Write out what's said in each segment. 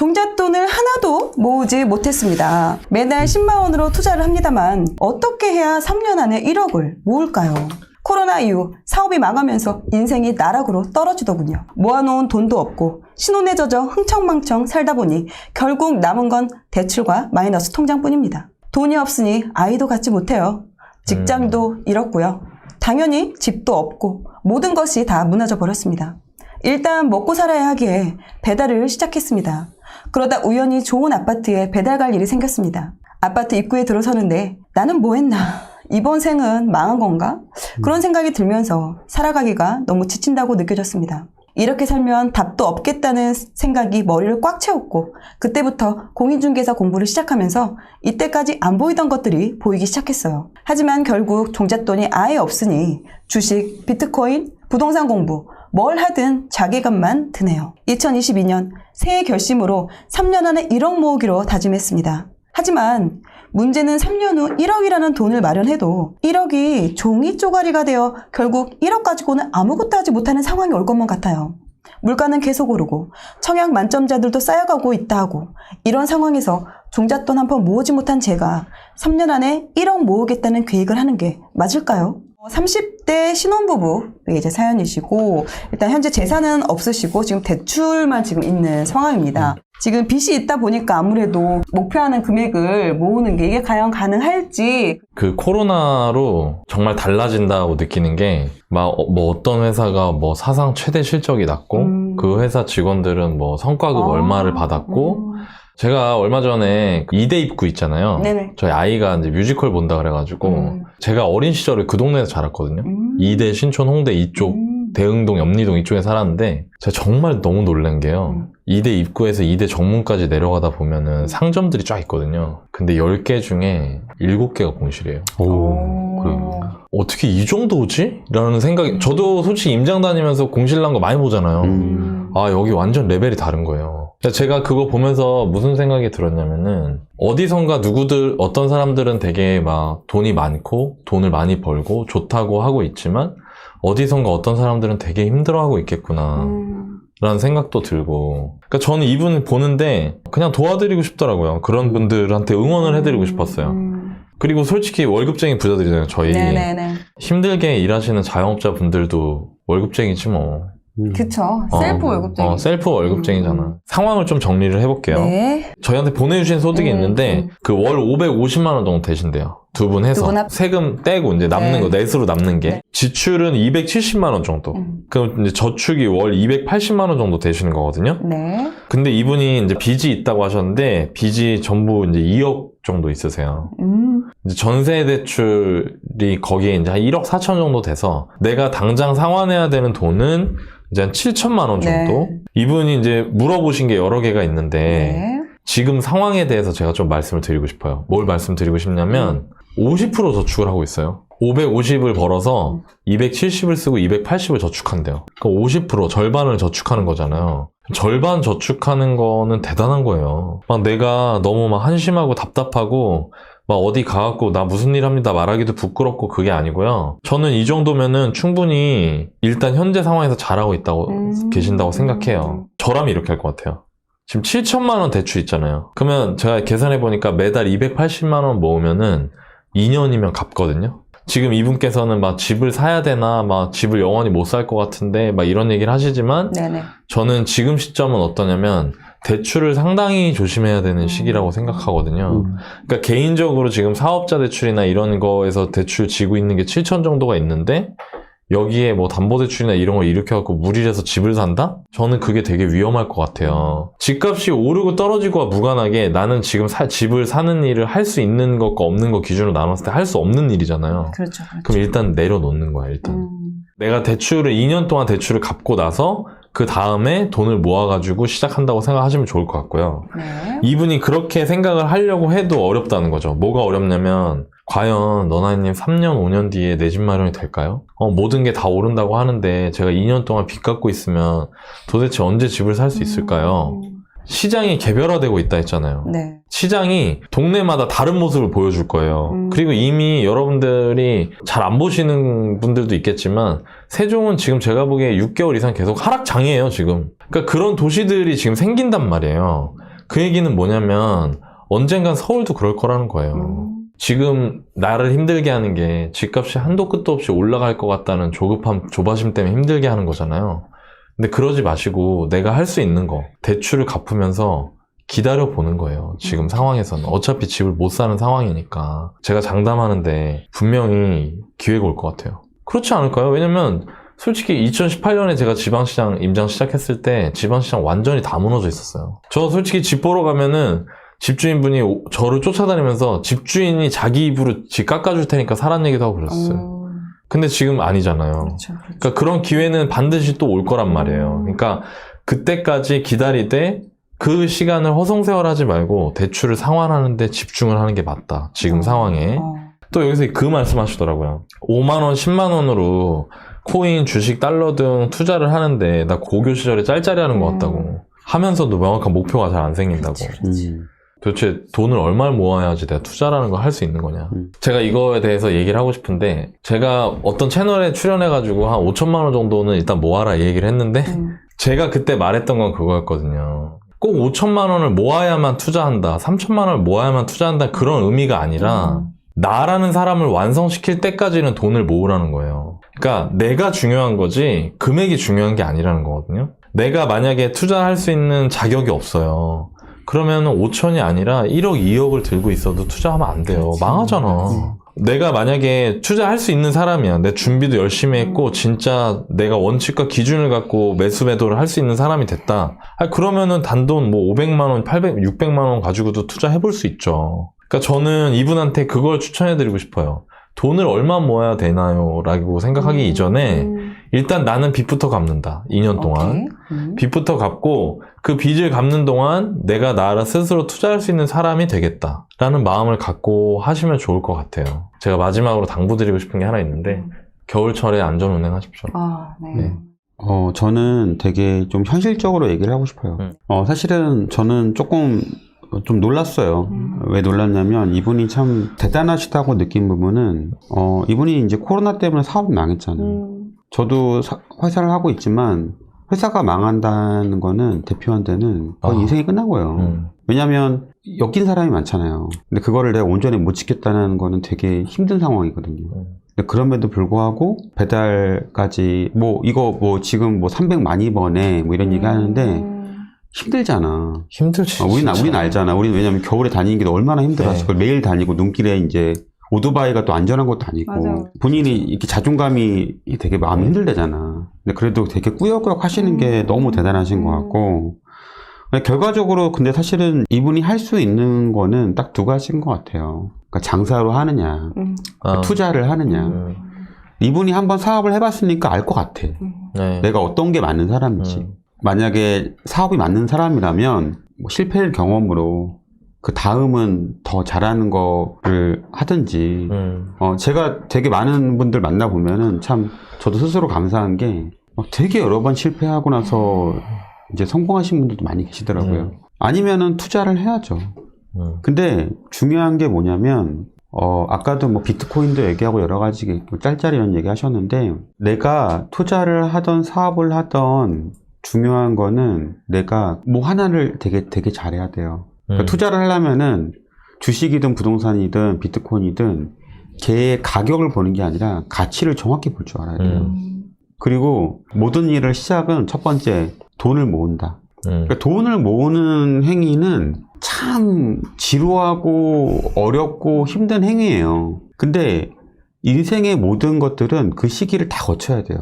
종잣돈을 하나도 모으지 못했습니다. 매달 10만 원으로 투자를 합니다만 어떻게 해야 3년 안에 1억을 모을까요? 코로나 이후 사업이 망하면서 인생이 나락으로 떨어지더군요. 모아놓은 돈도 없고 신혼에 젖어 흥청망청 살다 보니 결국 남은 건 대출과 마이너스 통장뿐입니다. 돈이 없으니 아이도 갖지 못해요. 직장도 잃었고요. 당연히 집도 없고 모든 것이 다 무너져 버렸습니다. 일단 먹고 살아야 하기에 배달을 시작했습니다. 그러다 우연히 좋은 아파트에 배달 갈 일이 생겼습니다. 아파트 입구에 들어서는데 나는 뭐 했나? 이번 생은 망한 건가? 그런 생각이 들면서 살아가기가 너무 지친다고 느껴졌습니다. 이렇게 살면 답도 없겠다는 생각이 머리를 꽉 채웠고 그때부터 공인중개사 공부를 시작하면서 이때까지 안 보이던 것들이 보이기 시작했어요. 하지만 결국 종잣돈이 아예 없으니 주식, 비트코인, 부동산 공부 뭘 하든 자괴감만 드네요. 2022년 새해 결심으로 3년 안에 1억 모으기로 다짐했습니다. 하지만 문제는 3년 후 1억이라는 돈을 마련해도 1억이 종이 쪼가리가 되어 결국 1억 가지고는 아무것도 하지 못하는 상황이 올 것만 같아요. 물가는 계속 오르고 청약 만점자들도 쌓여가고 있다 하고 이런 상황에서 종잣돈 한 푼 모으지 못한 제가 3년 안에 1억 모으겠다는 계획을 하는 게 맞을까요? 30대 신혼부부 이제 사연이시고 일단 현재 재산은 없으시고 지금 대출만 지금 있는 상황입니다. 지금 빚이 있다 보니까 아무래도 목표하는 금액을 모으는 게 이게 과연 가능할지. 그 코로나로 정말 달라진다고 느끼는 게 막 뭐 어떤 회사가 뭐 사상 최대 실적이 났고 그 회사 직원들은 뭐 성과급 얼마를 받았고 제가 얼마 전에 2대 입구 있잖아요. 네네. 저희 아이가 이제 뮤지컬 본다 그래가지고 제가 어린 시절에 그 동네에서 자랐거든요. 2대 신촌 홍대 이쪽 대흥동 염리동 이쪽에 살았는데 제가 정말 너무 놀란 게요. 2대 입구에서 2대 정문까지 내려가다 보면은 상점들이 쫙 있거든요. 근데 10개 중에 7개가 공실이에요. 어떻게 이 정도지? 라는 생각이, 저도 솔직히 임장 다니면서 공실 난 거 많이 보잖아요. 아, 여기 완전 레벨이 다른 거예요. 제가 그거 보면서 무슨 생각이 들었냐면은 어디선가 누구들, 어떤 사람들은 되게 막 돈이 많고 돈을 많이 벌고 좋다고 하고 있지만 어디선가 어떤 사람들은 되게 힘들어하고 있겠구나 라는 생각도 들고, 그러니까 저는 이분 보는데 그냥 도와드리고 싶더라고요. 그런 분들한테 응원을 해드리고 싶었어요. 그리고 솔직히 월급쟁이 부자들이잖아요. 저희 네네네. 힘들게 일하시는 자영업자 분들도 월급쟁이지 뭐. 그쵸. 셀프 월급쟁이. 셀프 월급쟁이잖아. 상황을 좀 정리를 해볼게요. 네. 저희한테 보내주신 소득이 있는데 그 월 550만 원 정도 되신대요. 두 분 해서. 두 분 세금 떼고 이제 남는 거, 넷으로 남는 게. 지출은 270만 원 정도. 그럼 이제 저축이 월 280만 원 정도 되시는 거거든요. 네. 근데 이분이 이제 빚이 있다고 하셨는데 빚이 전부 이제 2억 정도 있으세요. 이제 전세 대출이 거기에 이제 한 1억 4천 정도 돼서 내가 당장 상환해야 되는 돈은 이제 한 7천만 원 정도. 네. 이분이 이제 물어보신 게 여러 개가 있는데 네. 지금 상황에 대해서 제가 좀 말씀을 드리고 싶어요. 뭘 말씀드리고 싶냐면 50% 저축을 하고 있어요. 550을 벌어서 270을 쓰고 280을 저축한대요. 그러니까 50% 절반을 저축하는 거잖아요. 절반 저축하는 거는 대단한 거예요. 막 내가 너무 막 한심하고 답답하고 막 어디 가갖고 나 무슨 일 합니다 말하기도 부끄럽고 그게 아니고요. 저는 이 정도면은 충분히 일단 현재 상황에서 잘하고 있다고 계신다고 생각해요. 저라면 이렇게 할 것 같아요. 지금 7천만 원 대출 있잖아요. 그러면 제가 계산해보니까 매달 280만 원 모으면은 2년이면 갚거든요. 지금 이분께서는 막 집을 사야 되나, 막 집을 영원히 못 살 것 같은데, 막 이런 얘기를 하시지만, 네네. 저는 지금 시점은 어떠냐면, 대출을 상당히 조심해야 되는 시기라고 생각하거든요. 그러니까 개인적으로 지금 사업자 대출이나 이런 거에서 대출 지고 있는 게 7천 정도가 있는데, 여기에 뭐 담보대출이나 이런 걸 일으켜갖고 무리해서 집을 산다? 저는 그게 되게 위험할 것 같아요. 집값이 오르고 떨어지고와 무관하게 나는 지금 집을 사는 일을 할 수 있는 것과 없는 것 기준으로 나눴을 때 할 수 없는 일이잖아요. 그렇죠. 그럼 일단 내려놓는 거야, 일단. 내가 대출을 2년 동안 대출을 갚고 나서 그 다음에 돈을 모아가지고 시작한다고 생각하시면 좋을 것 같고요. 네. 이분이 그렇게 생각을 하려고 해도 어렵다는 거죠. 뭐가 어렵냐면 과연 너나님 3년, 5년 뒤에 내 집 마련이 될까요? 모든 게 다 오른다고 하는데 제가 2년 동안 빚 갚고 있으면 도대체 언제 집을 살 수 있을까요? 시장이 개별화되고 있다 했잖아요. 네. 시장이 동네마다 다른 모습을 보여줄 거예요. 그리고 이미 여러분들이 잘 안 보시는 분들도 있겠지만 세종은 지금 제가 보기에 6개월 이상 계속 하락장이에요, 지금. 그러니까 그런 도시들이 지금 생긴단 말이에요. 그 얘기는 뭐냐면 언젠간 서울도 그럴 거라는 거예요. 지금 나를 힘들게 하는 게 집값이 한도 끝도 없이 올라갈 것 같다는 조급함, 조바심 때문에 힘들게 하는 거잖아요. 근데 그러지 마시고 내가 할 수 있는 거, 대출을 갚으면서 기다려 보는 거예요. 지금 상황에서는. 어차피 집을 못 사는 상황이니까. 제가 장담하는데 분명히 기회가 올 것 같아요. 그렇지 않을까요? 왜냐면 솔직히 2018년에 제가 지방시장 임장 시작했을 때 지방시장 완전히 다 무너져 있었어요. 저 솔직히 집 보러 가면은 집주인분이 저를 쫓아다니면서 집주인이 자기 입으로 집 깎아줄 테니까 사란 얘기도 하고 그랬어요. 근데 지금 아니잖아요. 그렇죠. 그러니까 그런 기회는 반드시 또 올 거란 말이에요. 그러니까 그때까지 기다리되 그 시간을 허송세월하지 말고 대출을 상환하는 데 집중을 하는 게 맞다. 지금 상황에. 또 여기서 그 말씀 하시더라고요. 5만원, 10만원으로 코인, 주식, 달러 등 투자를 하는데 나 고교 시절에 짤짤이 하는 것 같다고. 하면서도 명확한 목표가 잘 안 생긴다고. 도대체 돈을 얼마를 모아야지 내가 투자라는 걸 할 수 있는 거냐. 제가 이거에 대해서 얘기를 하고 싶은데 제가 어떤 채널에 출연해가지고 한 5천만 원 정도는 일단 모아라 이 얘기를 했는데 제가 그때 말했던 건 그거였거든요. 꼭 5천만 원을 모아야만 투자한다, 3천만 원을 모아야만 투자한다 그런 의미가 아니라 나라는 사람을 완성시킬 때까지는 돈을 모으라는 거예요. 그러니까 내가 중요한 거지 금액이 중요한 게 아니라는 거거든요. 내가 만약에 투자할 수 있는 자격이 없어요. 그러면 5천이 아니라 1억, 2억을 들고 있어도 투자하면 안 돼요. 그렇지. 망하잖아. 내가 만약에 투자할 수 있는 사람이야. 내 준비도 열심히 했고 진짜 내가 원칙과 기준을 갖고 매수 매도를 할 수 있는 사람이 됐다. 그러면은 단돈 뭐 500만 원, 800, 600만 원 가지고도 투자해 볼 수 있죠. 그러니까 저는 이분한테 그걸 추천해 드리고 싶어요. 돈을 얼마 모아야 되나요? 라고 생각하기 이전에 일단 나는 빚부터 갚는다. 2년 동안. 빚부터 갚고 그 빚을 갚는 동안 내가 나 스스로 투자할 수 있는 사람이 되겠다. 라는 마음을 갖고 하시면 좋을 것 같아요. 제가 마지막으로 당부드리고 싶은 게 하나 있는데 겨울철에 안전운행 하십시오. 네. 저는 되게 좀 현실적으로 얘기를 하고 싶어요. 사실은 저는 조금 좀 놀랐어요. 왜 놀랐냐면 이분이 참 대단하시다고 느낀 부분은 이분이 이제 코로나 때문에 사업이 망했잖아요. 저도 회사를 하고 있지만 회사가 망한다는 거는 대표한테는 거의 인생이 끝난 거예요. 왜냐하면 엮인 사람이 많잖아요. 근데 그거를 내가 온전히 못 지켰다는 거는 되게 힘든 상황이거든요. 근데 그럼에도 불구하고 배달까지 이거 지금 300 많이 버네 이런 얘기 하는데 힘들잖아. 힘들지. 우리는 알잖아. 우리는 왜냐면 겨울에 다니는 게 얼마나 힘들었어. 그걸 매일 다니고 눈길에 이제 오토바이가 또 안전한 것도 아니고 맞아요. 본인이 이렇게 자존감이 되게 마음이 힘들대잖아. 근데 그래도 되게 꾸역꾸역 하시는 게 너무 대단하신 것 같고 결과적으로 근데 사실은 이분이 할 수 있는 거는 딱 두 가지인 것 같아요. 그러니까 장사로 하느냐, 투자를 하느냐. 이분이 한번 사업을 해봤으니까 알 것 같아. 네. 내가 어떤 게 맞는 사람인지. 만약에 사업이 맞는 사람이라면 실패를 경험으로 그 다음은 더 잘하는 거를 하든지 제가 되게 많은 분들 만나보면은 참 저도 스스로 감사한 게 되게 여러 번 실패하고 나서 이제 성공하신 분들도 많이 계시더라고요. 아니면은 투자를 해야죠. 근데 중요한 게 뭐냐면 아까도 비트코인도 얘기하고 여러 가지 짤짤이 이런 얘기 하셨는데 내가 투자를 하던 사업을 하던 중요한 거는 내가 하나를 되게 잘해야 돼요. 그러니까 투자를 하려면은 주식이든 부동산이든 비트코인이든 걔의 가격을 보는 게 아니라 가치를 정확히 볼 줄 알아야 돼요. 그리고 모든 일을 시작은 첫 번째 돈을 모은다. 그러니까 돈을 모으는 행위는 참 지루하고 어렵고 힘든 행위예요. 근데 인생의 모든 것들은 그 시기를 다 거쳐야 돼요.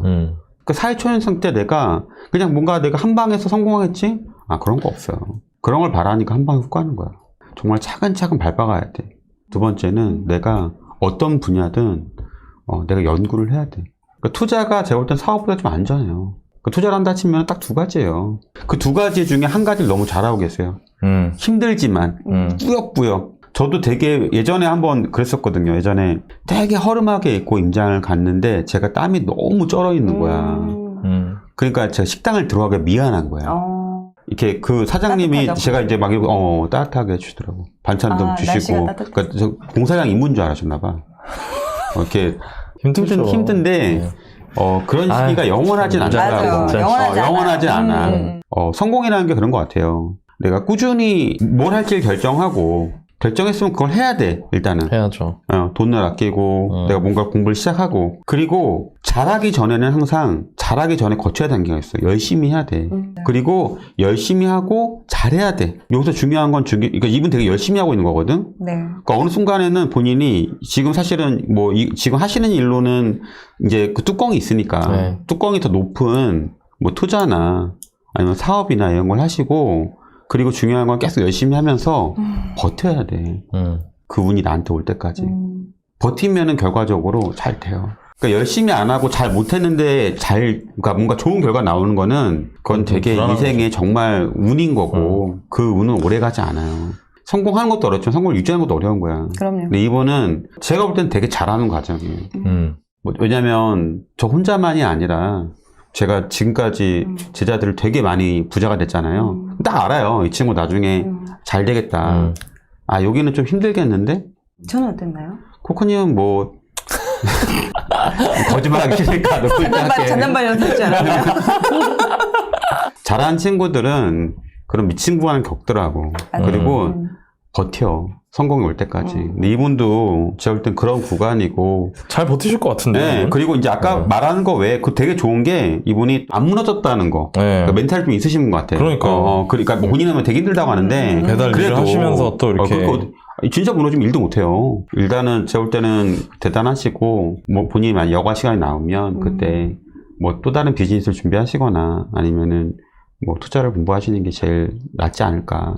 그 사회초년생 때 내가 그냥 뭔가 내가 한 방에서 성공하겠지? 그런 거 없어요. 그런 걸 바라니까 한 방에 훅 가는 거야. 정말 차근차근 밟아가야 돼. 두 번째는 내가 어떤 분야든 내가 연구를 해야 돼. 그러니까 투자가 제가 볼 땐 사업보다 좀 안전해요. 투자를 한다 치면 딱 두 가지예요. 그 두 가지 중에 한 가지를 너무 잘하고 계세요. 힘들지만 뿌역뿌역. 저도 되게 예전에 한번 그랬었거든요. 예전에 되게 허름하게 입고 임장을 갔는데 제가 땀이 너무 쩔어 있는 거야. 그러니까 제가 식당을 들어가기 미안한 거야. 이렇게 그 사장님이 따뜻하죠. 제가 이제 막 이러고 따뜻하게 해주시더라고. 반찬도 주시고. 그러니까 저 공사장 인문 줄 아셨나봐. 이렇게 힘든데 그런 시기가 영원하진 않다고. 맞아요. 영원하지 영원하진 않아. 않아. 성공이라는 게 그런 것 같아요. 내가 꾸준히 뭘 할지를 결정하고 결정했으면 그걸 해야 돼. 일단은 해야죠. 돈을 아끼고 내가 뭔가 공부를 시작하고 그리고 잘하기 전에는 항상 잘하기 전에 거쳐야 되는 게 있어. 열심히 해야 돼. 그리고 열심히 하고 잘해야 돼. 여기서 중요한 건 그러니까 이분 되게 열심히 하고 있는 거거든. 네. 그러니까 어느 순간에는 본인이 지금 사실은 뭐 지금 하시는 일로는 이제 그 뚜껑이 있으니까 네. 뚜껑이 더 높은 뭐 투자나 아니면 사업이나 이런 걸 하시고 그리고 중요한 건 계속 열심히 하면서 버텨야 돼. 그 운이 나한테 올 때까지. 버티면은 결과적으로 잘 돼요. 그러니까 열심히 안 하고 잘 못했는데 그러니까 뭔가 좋은 결과 나오는 거는 그건 되게 인생의 정말 운인 거고 그 운은 오래 가지 않아요. 성공하는 것도 어렵지만 성공을 유지하는 것도 어려운 거야. 그럼요. 근데 이분은 제가 볼 때는 되게 잘하는 과정이에요. 왜냐면 저 혼자만이 아니라 제가 지금까지 제자들을 되게 많이 부자가 됐잖아요. 딱 알아요. 이 친구 나중에 잘 되겠다. 아, 여기는 좀 힘들겠는데? 저는 어땠나요? 코코님은 뭐 거짓말하기 싫으니까 놓고 일단 잔잔발 연습지 않았나요? 잘하는 친구들은 그런 미친 구간을 겪더라고. 그리고 버텨. 성공이 올 때까지. 근데 이분도 제가 볼 땐 그런 구간이고. 잘 버티실 것 같은데. 네. 그리고 이제 아까 말하는 거 외에 그 되게 좋은 게 이분이 안 무너졌다는 거. 네. 그러니까 멘탈이 좀 있으신 것 같아요. 그러니까 뭐 본인은 되게 힘들다고 하는데. 배달 일을 하시면서 또 이렇게. 진짜 무너지면 일도 못해요. 일단은 제가 볼 때는 대단하시고, 뭐 본인이 만약 여가 시간이 나오면 그때 뭐 또 다른 비즈니스를 준비하시거나 아니면은 뭐 투자를 공부하시는 게 제일 낫지 않을까.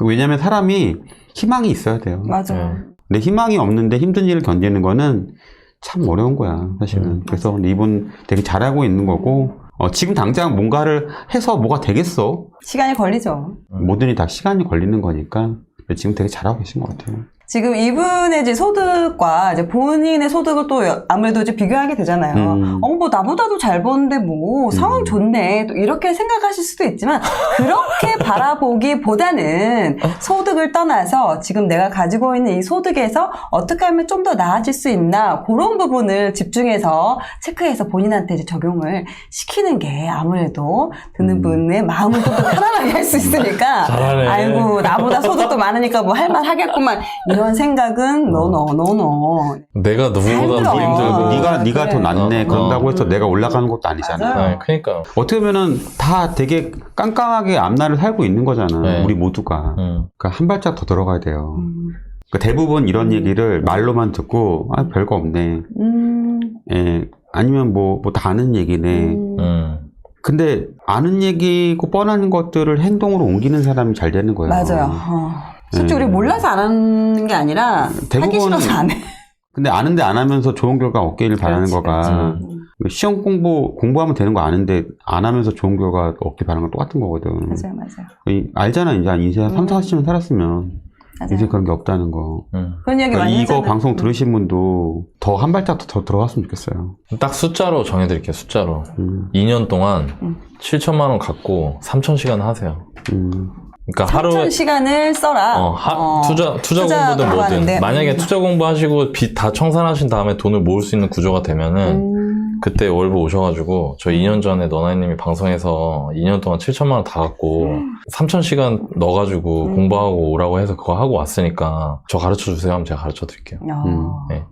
왜냐면 사람이 희망이 있어야 돼요. 맞아요. 근데 희망이 없는데 힘든 일을 견디는 거는 참 어려운 거야, 사실은. 그래서 이분 되게 잘하고 있는 거고, 지금 당장 뭔가를 해서 뭐가 되겠어? 시간이 걸리죠. 모든 일이 다 시간이 걸리는 거니까. 지금 되게 잘하고 계신 것 같아요. 지금 이분의 이제 소득과 이제 본인의 소득을 또 아무래도 이제 비교하게 되잖아요. 뭐 나보다도 잘 버는데 뭐 상황 좋네. 또 이렇게 생각하실 수도 있지만 그렇게 바라보기보다는 소득을 떠나서 지금 내가 가지고 있는 이 소득에서 어떻게 하면 좀 더 나아질 수 있나 그런 부분을 집중해서 체크해서 본인한테 이제 적용을 시키는 게 아무래도 듣는 분의 마음을 좀 더 편안하게 할 수 있으니까 잘하네. 아이고 나보다 소득도 많으니까 뭐 할 만 하겠구만 이런 생각은 노노노노. 내가 누구보다 더 힘들고. 네가 더 낫네. 그런다고 해서 내가 올라가는 것도 아니잖아. 맞아요. 네, 그러니까. 어떻게 보면은 다 되게 깜깜하게 앞날을 살고 있는 거잖아. 네. 우리 모두가. 그러니까 한 발짝 더 들어가야 돼요. 그러니까 대부분 이런 얘기를 말로만 듣고 별거 없네. 예, 아니면 뭐 다 아는 얘기네. 근데 아는 얘기고 뻔한 것들을 행동으로 옮기는 사람이 잘 되는 거예요. 맞아요. 솔직히 우리 몰라서 안 하는 게 아니라 하기 대부분 싫어서 안 해. 근데 아는데 안 하면서 좋은 결과 얻기를 바라는 그렇지, 거가 시험 공부하면 되는 거 아는데 안 하면서 좋은 결과 얻기 바라는 건 똑같은 거거든. 맞아요. 알잖아. 이제 인생 3, 40년 살았으면 맞아요. 인생 그런 게 없다는 거. 그런 얘기 그러니까 많이 이거 하잖아요. 방송 들으신 분도 더 한 발짝 더 들어갔으면 좋겠어요. 딱 숫자로 정해드릴게요, 숫자로. 2년 동안 7천만 원 갖고 3,000시간 하세요. 그러니까 하루에 3,000시간을 써라. 투자 공부든 뭐든. 만약에 투자 공부하시고 빚 다 청산하신 다음에 돈을 모을 수 있는 구조가 되면은 그때 월부 오셔가지고 저 2년 전에 너나이님이 방송에서 2년 동안 7천만 원 다 갖고 3,000시간 넣어가지고 공부하고 오라고 해서 그거 하고 왔으니까 저 가르쳐 주세요 하면 제가 가르쳐 드릴게요. 네.